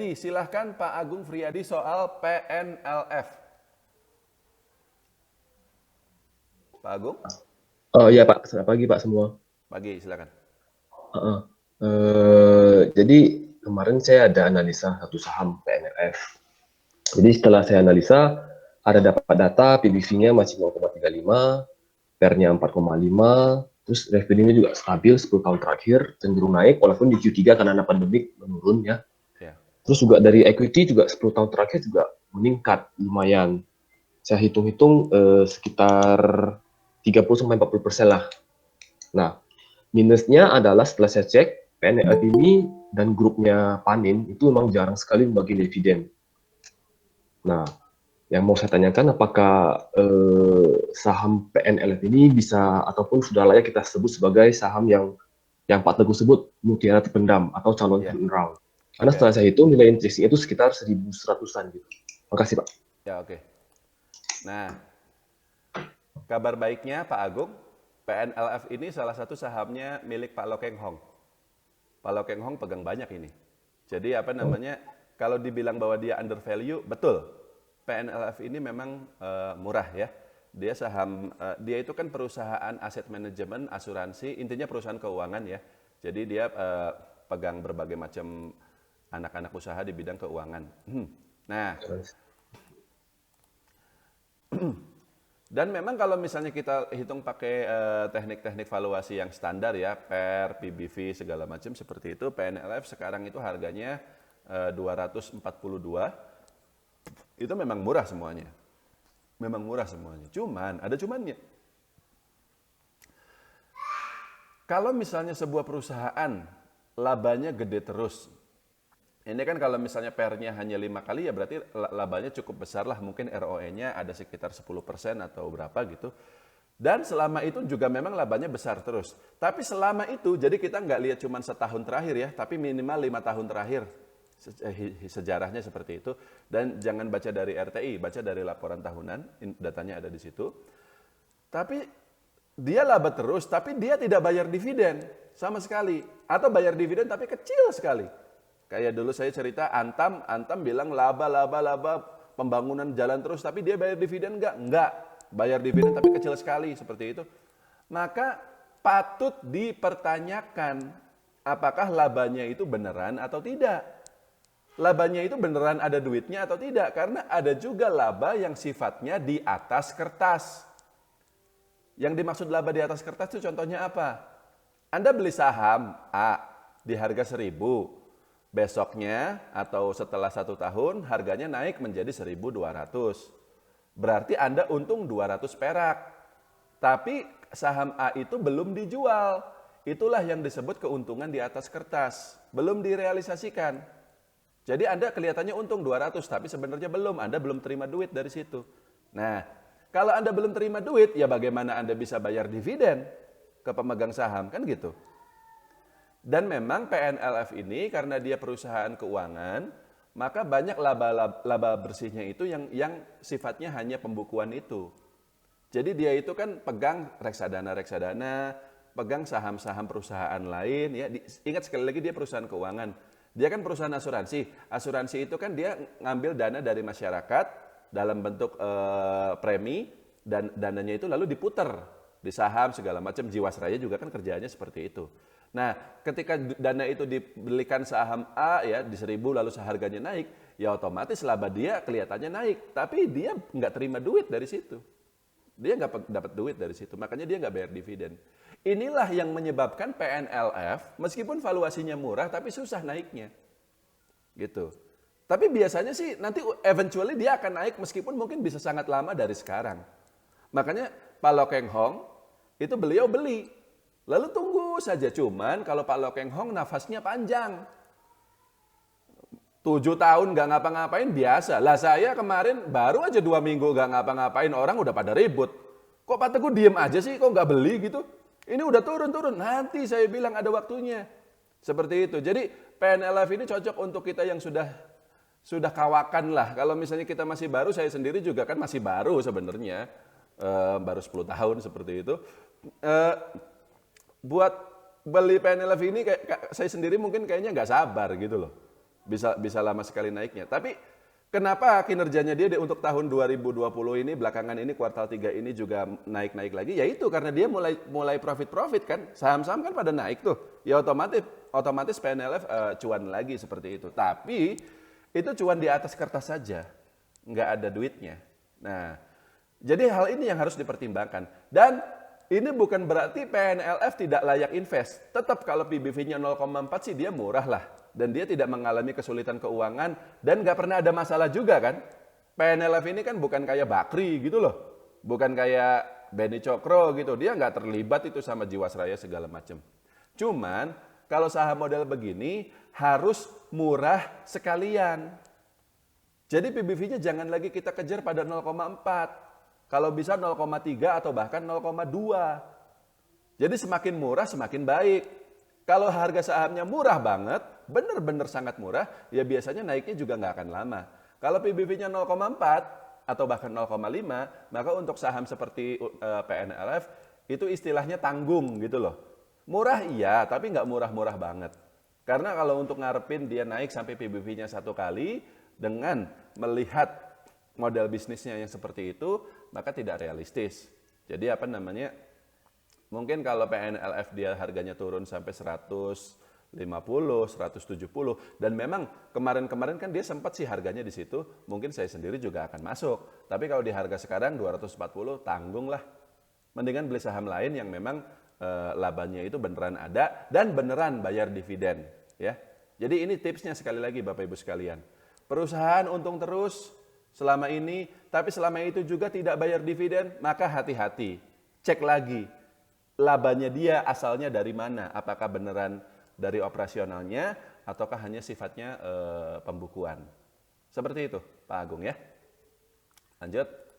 Silahkan Pak Agung Friyadi soal PNLF. Pak Agung? Oh iya Pak, selamat pagi Pak semua. Pagi, silakan. Heeh. Jadi kemarin saya ada analisa satu saham PNLF. Jadi setelah saya analisa, ada dapat data PBV-nya masih 0,35, PER-nya 4,5, terus revenue-nya juga stabil 10 tahun terakhir, cenderung naik, walaupun di Q3 karena ada pandemik menurun ya. Ya. Terus juga dari equity juga 10 tahun terakhir juga meningkat lumayan. Saya hitung-hitung sekitar 30-40% lah. Nah, minusnya adalah setelah saya cek, PNLF ini dan grupnya Panin itu memang jarang sekali membagi dividen. Nah, yang mau saya tanyakan apakah saham PNLF ini bisa ataupun sudah layak kita sebut sebagai saham yang Pak Teguh sebut mutiara terpendam atau calon Ya. turnaround. Karena Oke. setelah saya hitung nilai intrinsik itu sekitar 1.100-an gitu. Makasih Pak. Ya, oke. Nah, kabar baiknya Pak Agung, PNLF ini salah satu sahamnya milik Pak Lokeng Hong. Pak Lokeng Hong pegang banyak ini. Jadi apa namanya, kalau dibilang bahwa dia under value, betul. PNLF ini memang murah ya. Dia itu kan perusahaan aset manajemen, asuransi, intinya perusahaan keuangan ya. Jadi dia pegang berbagai macam anak-anak usaha di bidang keuangan. Nah, dan memang kalau misalnya kita hitung pakai teknik-teknik valuasi yang standar ya, PER, PBV segala macam seperti itu, PNLF sekarang itu harganya 242. Itu memang murah semuanya. Memang murah semuanya. Cuman, ada cumannya. Kalau misalnya sebuah perusahaan labanya gede terus, ini kan kalau misalnya PER-nya hanya 5 kali ya berarti labanya cukup besar lah, mungkin ROE-nya ada sekitar 10% atau berapa gitu. Dan selama itu juga memang labanya besar terus. Tapi selama itu, jadi kita nggak lihat cuma setahun terakhir ya, tapi minimal 5 tahun terakhir. Sejarahnya seperti itu. Dan jangan baca dari RTI, baca dari laporan tahunan, datanya ada di situ. Tapi dia laba terus, tapi dia tidak bayar dividen sama sekali. Atau bayar dividen tapi kecil sekali. Kayak dulu saya cerita Antam bilang laba, pembangunan jalan terus, tapi dia bayar dividen enggak? Enggak. Bayar dividen tapi kecil sekali, seperti itu. Maka patut dipertanyakan apakah labanya itu beneran atau tidak. Labanya itu beneran ada duitnya atau tidak. Karena ada juga laba yang sifatnya di atas kertas. Yang dimaksud laba di atas kertas itu contohnya apa? Anda beli saham A di harga 1.000. Besoknya atau setelah 1 tahun harganya naik menjadi 1.200. Berarti Anda untung 200 perak. Tapi saham A itu belum dijual. Itulah yang disebut keuntungan di atas kertas. Belum direalisasikan. Jadi Anda kelihatannya untung 200 tapi sebenarnya belum. Anda belum terima duit dari situ. Nah, kalau Anda belum terima duit, ya bagaimana Anda bisa bayar dividen ke pemegang saham? Kan gitu. Dan memang PNLF ini karena dia perusahaan keuangan, maka banyak laba bersihnya itu yang sifatnya hanya pembukuan itu. Jadi dia itu kan pegang reksadana, pegang saham-saham perusahaan lain ya. Ingat sekali lagi dia perusahaan keuangan. Dia kan perusahaan asuransi. Asuransi itu kan dia ngambil dana dari masyarakat dalam bentuk premi dan dananya itu lalu diputer di saham segala macam. Jiwasraya juga kan kerjanya seperti itu. Nah, ketika dana itu dibelikan saham A ya di 1.000 lalu harganya naik, ya otomatis laba dia kelihatannya naik, tapi dia nggak terima duit dari situ. Dia nggak dapat duit dari situ, makanya dia nggak bayar dividen. Inilah yang menyebabkan PNLF meskipun valuasinya murah tapi susah naiknya, gitu. Tapi biasanya sih nanti eventually dia akan naik meskipun mungkin bisa sangat lama dari sekarang. Makanya Pak Lokeng Hong itu beliau beli. Lalu tunggu saja, cuman kalau Pak Lokeng Hong nafasnya panjang. 7 tahun gak ngapa-ngapain biasa. Lah saya kemarin baru aja 2 minggu gak ngapa-ngapain, orang udah pada ribut. Kok Pak Teguh diem aja sih, kok gak beli gitu? Ini udah turun-turun, nanti saya bilang ada waktunya. Seperti itu. Jadi PNLF ini cocok untuk kita yang sudah kawakan lah. Kalau misalnya kita masih baru, saya sendiri juga kan masih baru sebenarnya. Baru 10 tahun seperti itu. Buat beli PNLF ini kayak saya sendiri mungkin kayaknya nggak sabar gitu loh. bisa bisa lama sekali naiknya. Tapi kenapa kinerjanya dia untuk tahun 2020 ini belakangan ini kuartal 3 ini juga naik-naik lagi? Ya itu karena dia mulai profit kan. Saham-saham kan pada naik tuh. Ya otomatis PNLF cuan lagi seperti itu. Tapi itu cuan di atas kertas saja. Nggak ada duitnya. Nah, jadi hal ini yang harus dipertimbangkan. Dan ini bukan berarti PNLF tidak layak invest. Tetap kalau PBV-nya 0,4 sih dia murah lah. Dan dia tidak mengalami kesulitan keuangan dan nggak pernah ada masalah juga kan. PNLF ini kan bukan kayak Bakri gitu loh. Bukan kayak Beni Cokro gitu. Dia nggak terlibat itu sama Jiwasraya segala macam. Cuman kalau saham model begini harus murah sekalian. Jadi PBV-nya jangan lagi kita kejar pada 0,4. Kalau bisa 0,3 atau bahkan 0,2. Jadi semakin murah semakin baik. Kalau harga sahamnya murah banget, benar-benar sangat murah, ya biasanya naiknya juga nggak akan lama. Kalau PBV-nya 0,4 atau bahkan 0,5, maka untuk saham seperti PNLF itu istilahnya tanggung gitu loh. Murah iya, tapi nggak murah-murah banget. Karena kalau untuk ngarepin dia naik sampai PBV-nya 1 kali, dengan melihat model bisnisnya yang seperti itu, maka tidak realistis. Jadi apa namanya, mungkin kalau PNLF dia harganya turun sampai 150, 170, dan memang kemarin-kemarin kan dia sempat sih harganya di situ, mungkin saya sendiri juga akan masuk. Tapi kalau di harga sekarang 240, tanggung lah. Mendingan beli saham lain yang memang labanya itu beneran ada dan beneran bayar dividen. Ya. Jadi ini tipsnya sekali lagi Bapak Ibu sekalian. Perusahaan untung terus selama ini, tapi selama itu juga tidak bayar dividen, maka hati-hati. Cek lagi, labanya dia asalnya dari mana? Apakah beneran dari operasionalnya, ataukah hanya sifatnya pembukuan? Seperti itu, Pak Agung ya. Lanjut.